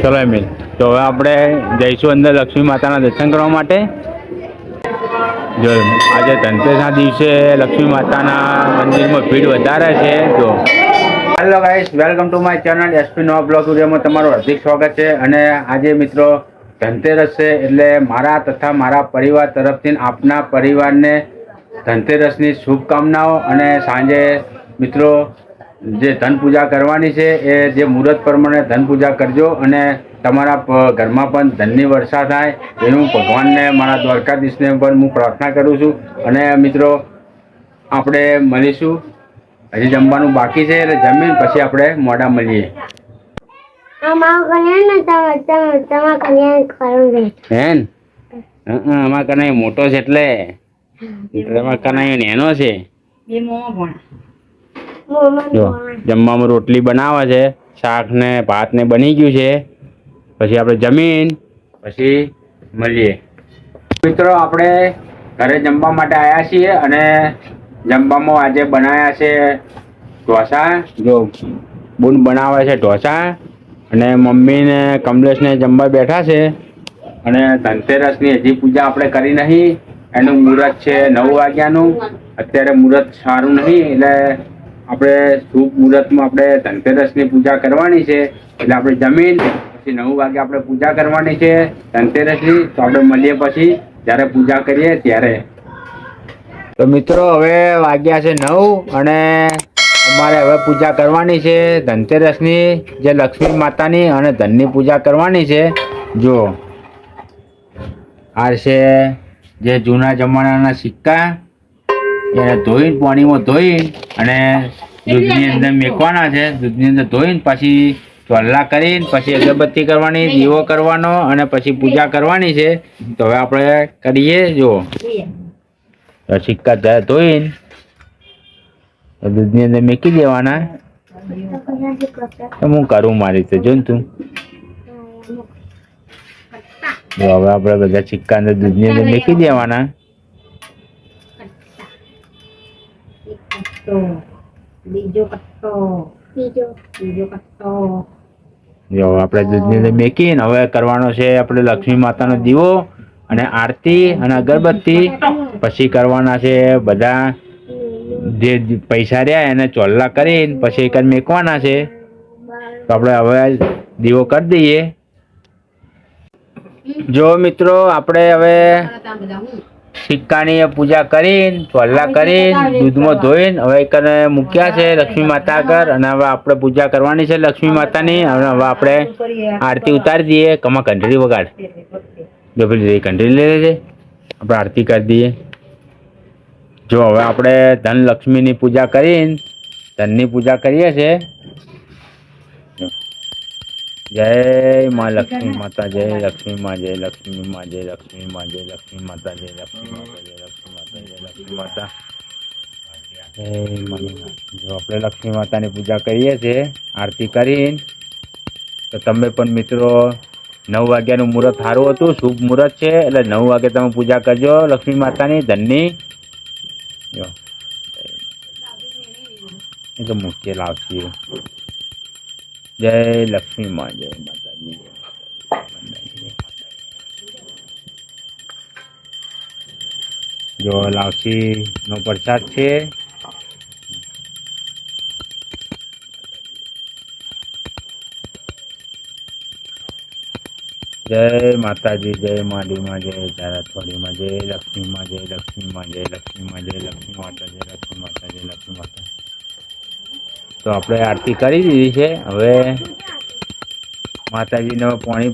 ચલો એમિલ, તો હવે આપણે જઈશું અંદર લક્ષ્મી માતાના દર્શન કરવા માટે. જો આજે ધનતેરસના દિવસે લક્ષ્મી માતાના મંદિરમાં ભીડ વધારે છે. જો hello guys, welcome to my channel SP નવા બ્લોગ વિડીયોમાં તમારું હાર્દિક સ્વાગત છે. અને આજે મિત્રો ધનતેરસ છે, એટલે મારા તથા મારા પરિવાર તરફથી આપના પરિવારને ધનતેરસની શુભકામનાઓ. અને સાંજે મિત્રો જે ધન પૂજા કરવાની છે એ જે મુહૂર્ત પ્રમાણે ધન પૂજા કરજો, અને તમારા ઘરમાં પણ ધનની વર્ષા થાય એવું ભગવાનને, મારા દ્વારકાધીશને પણ હું પ્રાર્થના કરું છું. અને મિત્રો આપણે મળીશું, હજી જમવાનું બાકી છે એટલે જમીન પછી આપણે મોડા મળીએ. અમારા કને મોટો છે એટલે તમારા કને નેનો છે. જો જમવામાં રોટલી બનાવે છે, શાક ને ભાત ને બની ગયું છે. પછી આપણે જમીન પછી મળીએ. મિત્રો આપણે ઘરે જમવા માટે આવ્યા છીએ, અને જમવામાં આજે બનાવ્યા છે ઢોસા. જો બૂન બનાવે છે ઢોસા, અને મમ્મી ને કમલેશ ને જમવા બેઠા છે. અને ધનતેરસની હજી પૂજા આપણે કરી નહીં. એનું મુહૂર્ત છે 9 વાગ્યાનું. અત્યારે મુહૂર્ત સારું નહીં, એટલે આપણે શુભ મુહૂર્તમાં આપણે ધનતેરસની પૂજા કરવાની છે. એટલે આપણે જમીન પછી 9 વાગે આપણે પૂજા કરવાની છે ધનતેરસની. તો આપણે મળીએ પછી જ્યારે પૂજા કરીએ ત્યારે. તો મિત્રો હવે વાગ્યા છે 9, અને અમારે હવે પૂજા કરવાની છે ધનતેરસની, જે લક્ષ્મી માતાની અને ધનની પૂજા કરવાની છે. જો આ છે જે જૂના જમાનાના સિક્કા, એને ધોઈને પાણીમાં ધોઈને અને દૂધની અંદર મેકવાના છે. દૂધની અંદર ધોઈને પછી ચોલ્લા કરીને પછી અગરબત્તી કરવાની, દીવો કરવાનો, અને પછી પૂજા કરવાની છે. તો હવે આપણે કરીએ. જો સિક્કા ધોઈને દૂધની અંદર મેકી દેવાના. હું કરું મારી રીતે, જો ને તું. જો હવે આપણે બધા સિક્કા અંદર દૂધની અંદર મેકી દેવાના. જો આપણે દૂધની અંદર મેકીને હવે કરવાનો છે આપણે લક્ષ્મી માતાનો દીવો અને આરતી અને અગરબત્તી. પછી કરવાના છે બધા જે પૈસા રહ્યા એને ચોલ્લા કરીને પછી એક જ મેકવાના છે. તો આપણે હવે દીવો કરી દઈએ. જો મિત્રો આપણે હવે સિક્કાની પૂજા કરીને ચોલ્લા કરીને દૂધમાં ધોઈને હવે એક મૂક્યા છે લક્ષ્મી માતા આગળ. અને હવે આપણે પૂજા કરવાની છે લક્ષ્મી માતાની. અને હવે આપણે આરતી ઉતારી દઈએ. કમા ઘંટડી વગાડ. જો પેલી ઘંટડી લઈ લેજે, આપણે આરતી કરી દઈએ. જો હવે આપણે ધનલક્ષ્મીની પૂજા કરીને ધનની પૂજા કરીએ છીએ. જય માં લક્ષ્મી માતા, જય લક્ષ્મી માં, જય લક્ષ્મી માં, જય લક્ષ્મી માં, જય લક્ષ્મી માતા, જય લક્ષ્મી માતા, જય લક્ષ્મી માતા, જય લક્ષ્મી માતા, જય માં. જો આપણે લક્ષ્મી માતાની પૂજા કરીએ છીએ આરતી કરીને. તો તમે પણ મિત્રો 9 વાગ્યાનું મુહૂર્ત સારું હતું, શુભ મુહૂર્ત છે, એટલે 9 વાગે તમે પૂજા કરજો લક્ષ્મી માતાની ધનની. જો એ તો મુખ્ય લાવશે. જય લક્ષ્મી માં, જય માતાજી, જય માતાજી. જો લાવસી નો પ્રસાદ છે. જય માતાજી, જય માડી માં, જય તારાથોડી માં, જય લક્ષ્મી માં, જય લક્ષ્મી માં, જય લક્ષ્મી માં, જય લક્ષ્મી માતા, જય લક્ષ્મી માતા, જય લક્ષ્મી માતા. તો આપણે આરતી કરી દીધી છે. હવે માતાજીને પાણી,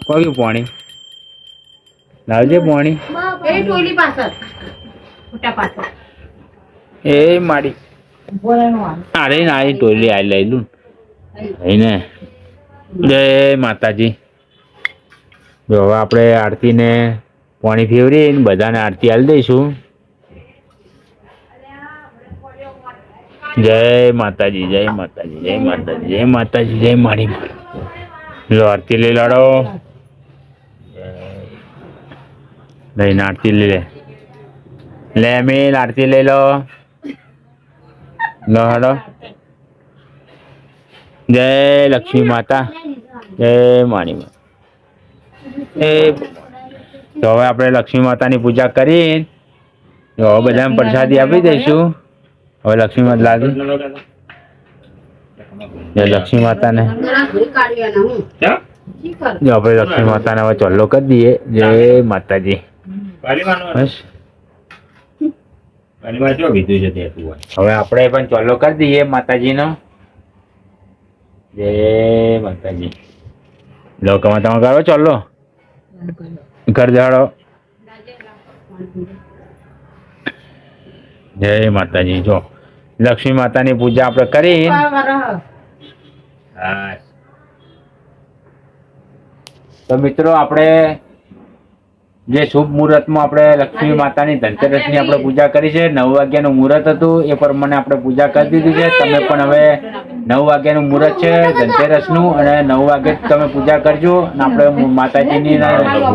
કયું પાણી લાવજે? પાણી એ માડી અરે ના ટોલી આ લઈ લઉં ને. જય માતાજી. જો હવે આપણે આરતીને પાણી ફેવરીને બધાને આરતી હાલ દઈશું. જય માતાજી, જય માતાજી, જય માતાજી, જય માતાજી, જય માડી. લો આરતી લઈ લાડો, લઈને આરતી લઈ લે મેલ. આરતી લઈ લો. લો હાડો. જય લક્ષ્મી માતા. જય માણીમાં. એ તો હવે આપણે લક્ષ્મી માતાની પૂજા કરી હવે બધાને પ્રસાદી આપી દઈશું. હવે લક્ષ્મી માતા લાગી જય લક્ષ્મી માતાને. જો આપણે લક્ષ્મી માતાને હવે ચોલ્લો કરી દઈએ. જય માતાજી. બસ હવે આપણે પણ ચોલ્લો કરી દઈએ માતાજીનો. જય માતાજી. લોકમાં તમે કરો ચોલ્લો ઘર જાડો. જય માતાજી. જો લક્ષ્મી માતાની પૂજા આપણે કરી. તો મિત્રો આપણે જે શુભ મુહૂર્તમાં આપણે લક્ષ્મી માતાની ધનતેરસની આપણે પૂજા કરી છે. 9 વાગ્યાનું મુહૂર્ત હતું એ પ્રમાણે આપણે પૂજા કરી દીધી છે. તમે પણ હવે 9 વાગ્યાનું મુહૂર્ત છે ધનતેરસનું અને 9 વાગે તમે પૂજા કરજો. અને આપણે માતાજીની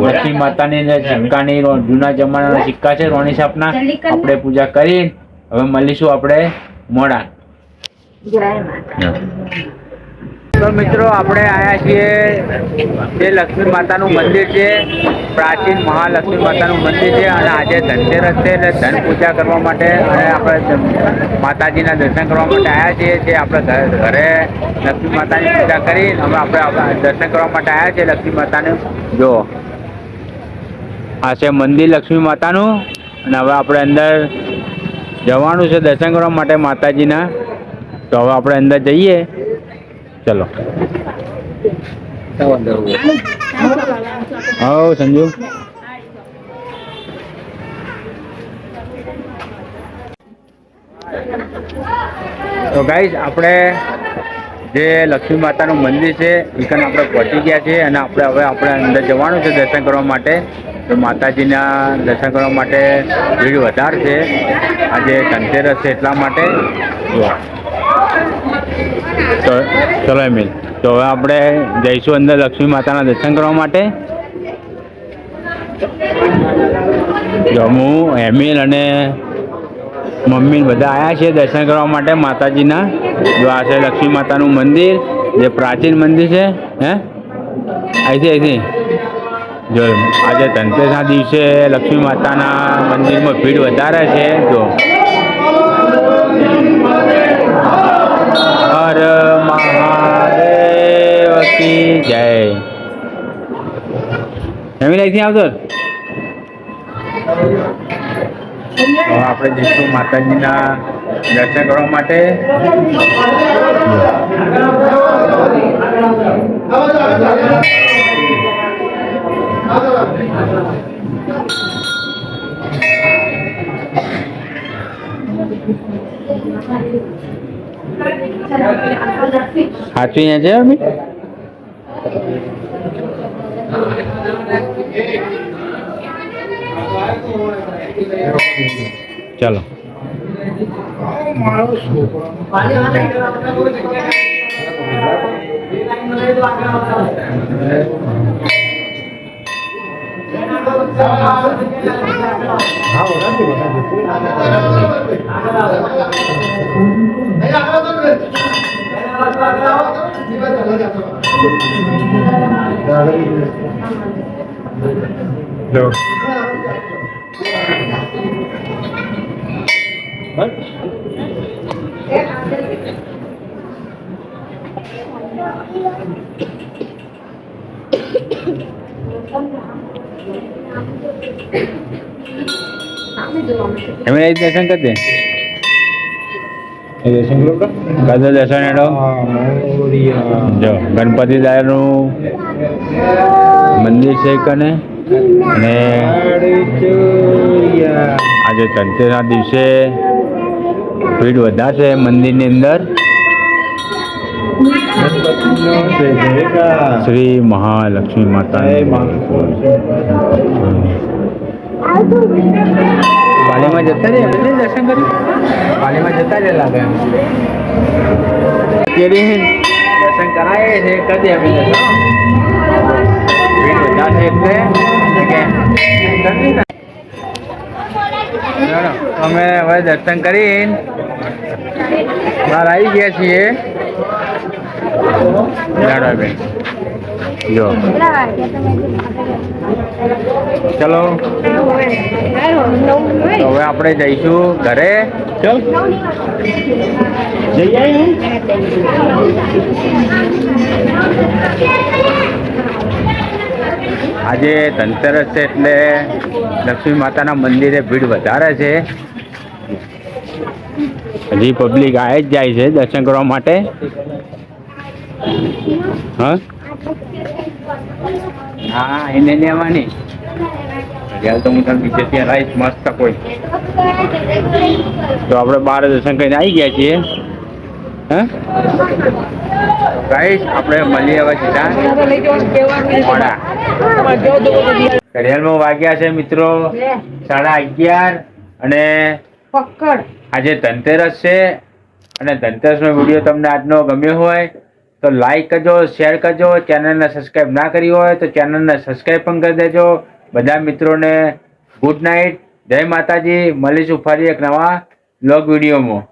લક્ષ્મી માતાની સિક્કાની જૂના જમાનાના સિક્કા છે રોણી સાપના આપણે પૂજા કરી હવે મળીશું આપણે મોડા. તો મિત્રો આપણે આવ્યા છીએ જે લક્ષ્મી માતાનું મંદિર છે પ્રાચીન મહાલક્ષ્મી માતાનું મંદિર છે અને આજે ધનતેરસ છે એટલે ધન પૂજા કરવા માટે અને આપણે માતાજીના દર્શન કરવા માટે આવ્યા છીએ. જે આપણે ઘરે લક્ષ્મી માતાની પૂજા કરી હવે આપણે દર્શન કરવા માટે આવ્યા છીએ લક્ષ્મી માતાનું. જો આ છે મંદિર લક્ષ્મી માતાનું અને હવે આપણે અંદર જવાનું છે દર્શન કરવા માટે માતાજીના. તો હવે આપણે અંદર જઈએ. ચલો હા સંજુ. તો ગાઈસ આપણે જે લક્ષ્મી માતાનું મંદિર છે એ કને આપણે પહોંચી ગયા છીએ અને આપણે અંદર જવાનું છે દર્શન કરવા માટે. તો માતાજીના દર્શન કરવા માટે ભીડ વધારે છે આજે ધનતેરસ છે એટલા માટે. તો ચલો એમિલ. તો હવે આપણે જઈશું અંદર લક્ષ્મી માતાના દર્શન કરવા માટે. જો હું એમિલ અને મમ્મી બધા આવ્યા છે દર્શન કરવા માટે માતાજીના. જો આ છે લક્ષ્મી માતાનું મંદિર જે પ્રાચીન મંદિર છે. અહીંથી જો આજે ધનતેરસના દિવસે લક્ષ્મી માતાના મંદિરમાં ભીડ વધારે છે. જો હર મહાદેવ કી જય. એમ અહીંથી આવતો આપણે જઈશું માતાજીના દર્શન કરવા માટે. સાચું અહીંયા છે અમે. ચાલો એમને દર્શન કરી દે. દર્શન હેડો. જો ગણપતિ દાદાનું મંદિર છે કને અને આજે ધનતેરસના દિવસે ભીડ વધારે છે મંદિરની અંદર. શ્રી મહાલક્ષ્મી માતા. પાલીમાં જતા રહે દર્શન કરી. પાલીમાં જતા રહે લાગે એમ દર્શન કરાય છે કદી અમે ભીડ વધારે છે એટલે અમે હવે દર્શન કરીને બહાર આવી ગયા છીએ. બેન જો ચલો તો હવે આપણે જઈશું ઘરે. ચલ જઈ આવી. આજે ધનતેરસ છે એટલે લક્ષ્મી માતાના મંદિરે ભીડ વધારે છે. હજી પબ્લિક આવે જ જાય છે દર્શન કરવા માટે. હા હા એને લેવાની ઘડિયાળ તો હું તમને બીજે ત્યાં લાવીશ મસ્ત કોઈ. તો આપણે બાર દર્શન કરીને આવી ગયા છીએ. હા ગાઈસ આપણે મળીએ હવે સીધા મોડા. ઘડિયાળમાં વાગ્યા છે મિત્રો 11:30 અને આજે ધનતેરસ છે. અને ધનતેરસનો વિડીયો તમને આજનો ગમ્યો હોય તો લાઈક કરજો, શેર કરજો. ચેનલને સબસ્ક્રાઈબ ના કરી હોય તો ચેનલને સબસ્ક્રાઈબ પણ કરી દેજો. બધા મિત્રોને ગુડ નાઇટ, જય માતાજી. મળીશું ફરી એક નવા વ્લોગ વિડીયોમાં.